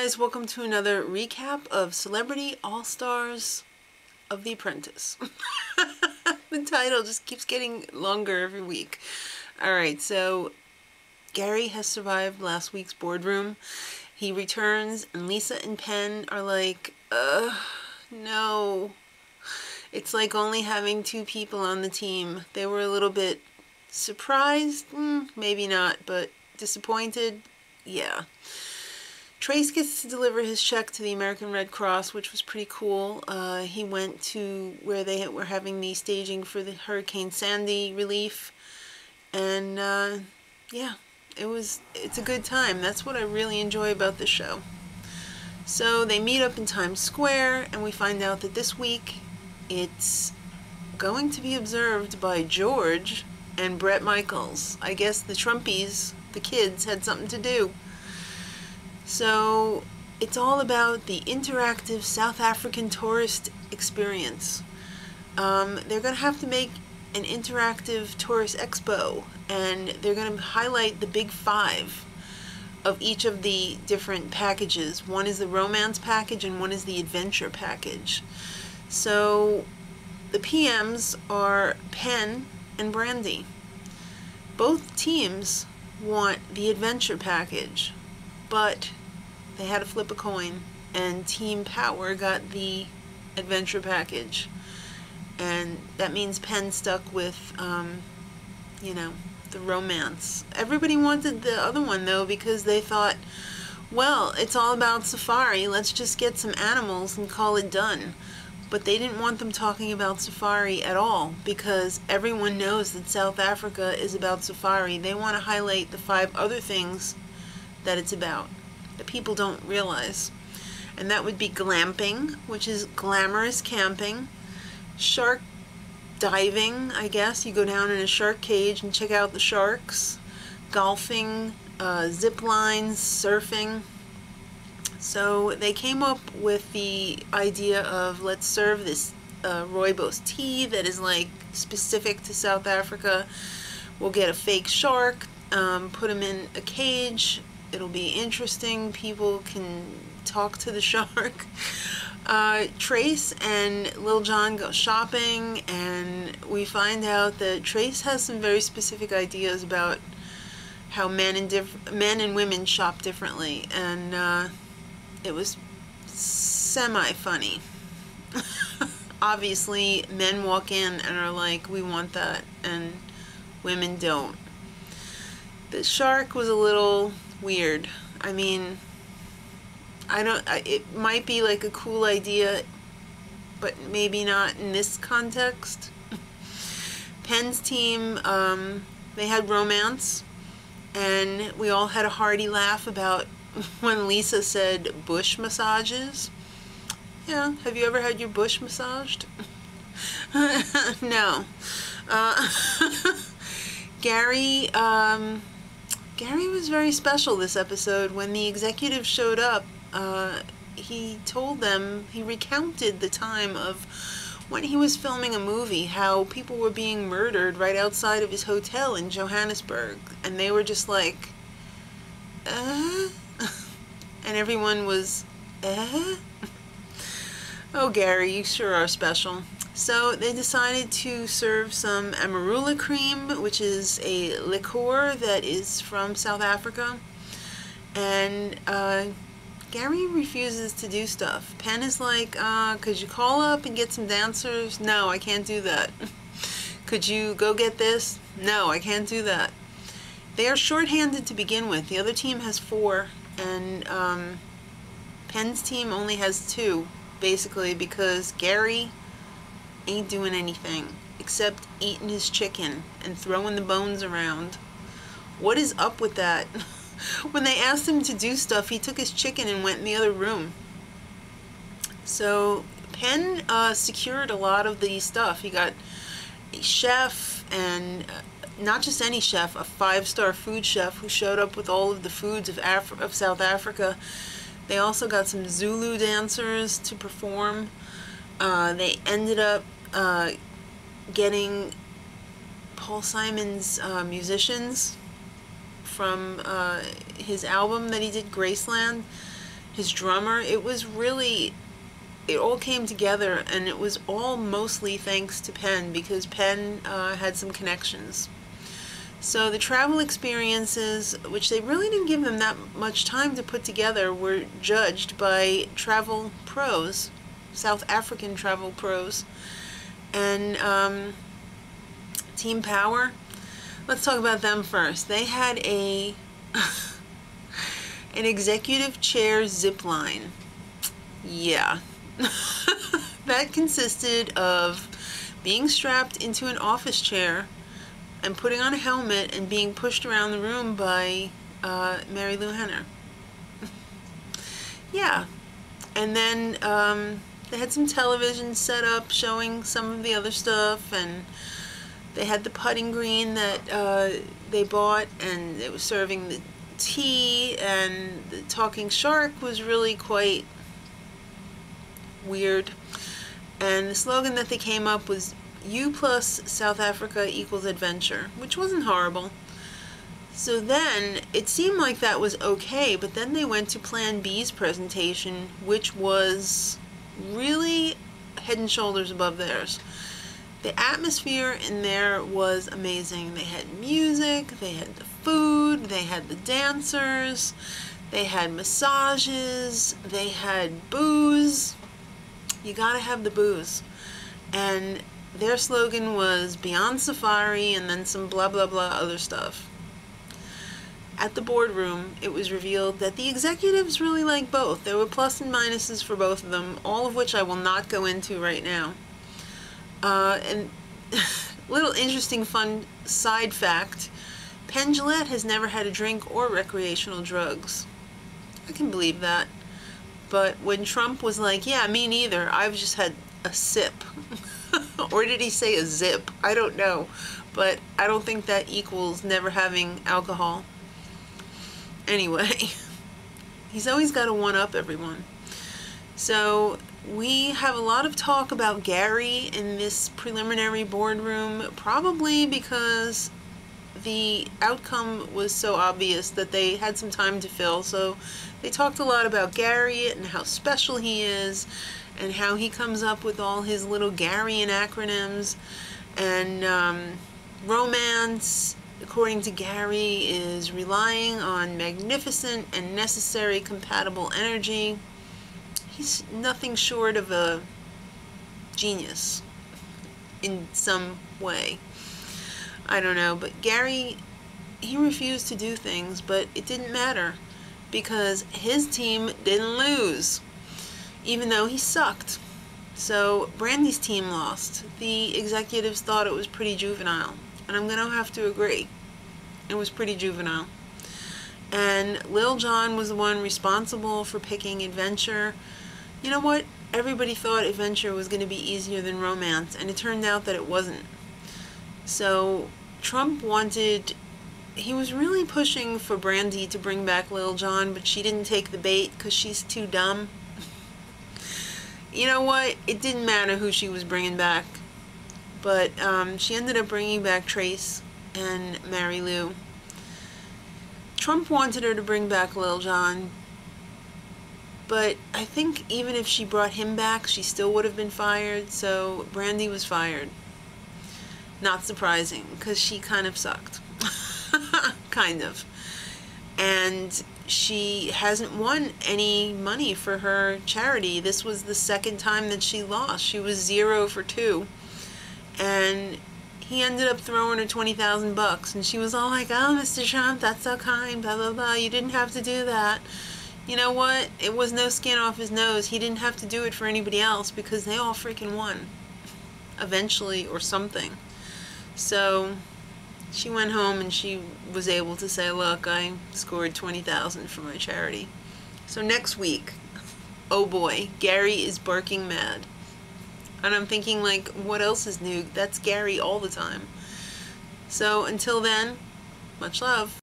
guys, welcome to another recap of Celebrity All-Stars of The Apprentice. The title just keeps getting longer every week. Alright, so Gary has survived last week's boardroom. He returns and Lisa and Penn are like, no. It's like only having two people on the team. They were a little bit surprised, maybe not, but disappointed, yeah. Trace gets to deliver his check to the American Red Cross, which was pretty cool. He went to where they were having the staging for the Hurricane Sandy relief. And yeah, it's a good time. That's what I really enjoy about this show. So they meet up in Times Square, and we find out that this week it's going to be observed by George and Bret Michaels. I guess the Trumpies, the kids, had something to do. So it's all about the interactive South African tourist experience. They're going to have to make an interactive tourist expo, and they're going to highlight the big five of each of the different packages. One is the romance package and one is the adventure package. So the PMs are Penn and Brandy. Both teams want the adventure package, but they had to flip a coin, and Team Power got the adventure package. And that means Penn stuck with, you know, the romance. Everybody wanted the other one, though, because they thought, well, it's all about safari. Let's just get some animals and call it done. But they didn't want them talking about safari at all, because everyone knows that South Africa is about safari. They want to highlight the 5 other things that it's about that people don't realize. And that would be glamping, which is glamorous camping, shark diving, I guess. You go down in a shark cage and check out the sharks, golfing, zip lines, surfing. So they came up with the idea of, let's serve this rooibos tea that is like specific to South Africa. We'll get a fake shark, put him in a cage. It'll be interesting. People can talk to the shark. Trace and Lil Jon go shopping, and we find out that Trace has some very specific ideas about how men and women shop differently, and it was semi-funny. Obviously, men walk in and are like, we want that, and women don't. The shark was a little weird. I mean, it might be like a cool idea, but maybe not in this context. Penn's team, they had romance, and we all had a hearty laugh about when Lisa said bush massages. Yeah, have you ever had your bush massaged? No. Gary was very special this episode. When the executive showed up, he told them, he recounted the time of when he was filming a movie, how people were being murdered right outside of his hotel in Johannesburg, and they were just like, and everyone was, Oh, Gary, you sure are special. So they decided to serve some amarula cream, which is a liqueur that is from South Africa. And Gary refuses to do stuff. Penn is like, could you call up and get some dancers? No, I can't do that. Could you go get this? No, I can't do that. They are shorthanded to begin with. The other team has 4, and Penn's team only has 2, basically, because Gary ain't doing anything except eating his chicken and throwing the bones around. What is up with that? When they asked him to do stuff, he took his chicken and went in the other room. So Penn secured a lot of the stuff. He got a chef, and not just any chef, a 5-star food chef who showed up with all of the foods of South Africa. They also got some Zulu dancers to perform. They ended up getting Paul Simon's musicians from his album that he did, Graceland. his drummer. It was really, it all came together, and it was all mostly thanks to Penn, because Penn had some connections. So the travel experiences, which they really didn't give them that much time to put together, were judged by travel pros, South African travel pros. And Team Power, let's talk about them first. They had an executive chair zip line. Yeah. That consisted of being strapped into an office chair and putting on a helmet and being pushed around the room by Mary Lou Henner. Yeah. And then they had some television set up showing some of the other stuff, and they had the putting green that they bought, and it was serving the tea, and the talking shark was really quite weird. And the slogan that they came up was U plus South Africa equals adventure, which wasn't horrible. So then it seemed like that was okay, but then they went to Plan B's presentation, which was really head and shoulders above theirs. The atmosphere in there was amazing. They had music, they had the food, they had the dancers, they had massages, they had booze. You gotta have the booze. And their slogan was Beyond Safari, and then some blah blah blah other stuff. At the boardroom, it was revealed that the executives really like both. There were plus and minuses for both of them, all of which I will not go into right now. And little interesting fun side fact, Penn Jillette has never had a drink or recreational drugs. I can believe that. But when Trump was like, yeah, me neither, I've just had a sip. Or did he say a zip? I don't know. But I don't think that equals never having alcohol. Anyway, he's always got to one-up everyone. So we have a lot of talk about Gary in this preliminary boardroom, probably because the outcome was so obvious that they had some time to fill. So they talked a lot about Gary and how special he is, and how he comes up with all his little Garyan acronyms. And romance, according to Gary, is relying on magnificent and necessary compatible energy. He's nothing short of a genius in some way. I don't know, but Gary, he refused to do things, but it didn't matter because his team didn't lose, even though he sucked. So Brandy's team lost. The executives thought it was pretty juvenile, and I'm gonna have to agree. It was pretty juvenile. And Lil Jon was the one responsible for picking adventure. You know what? Everybody thought adventure was going to be easier than romance, and it turned out that it wasn't. So Trump wanted, he was really pushing for Brandy to bring back Lil Jon, but she didn't take the bait because she's too dumb. You know what? It didn't matter who she was bringing back, but she ended up bringing back Trace and Mary Lou. Trump wanted her to bring back Lil Jon, but I think even if she brought him back, she still would have been fired, so Brandy was fired. Not surprising, because she kind of sucked. Kind of. And she hasn't won any money for her charity. This was the second time that she lost. She was 0 for 2. And he ended up throwing her $20,000, and she was all like, oh, Mr. Trump, that's so kind, blah, blah, blah. You didn't have to do that. You know what? It was no skin off his nose. He didn't have to do it for anybody else because they all freaking won. Eventually, or something. So she went home and she was able to say, look, I scored $20,000 for my charity. So next week, oh boy, Gary is barking mad. And I'm thinking, like, what else is new? That's Gary all the time. So until then, much love.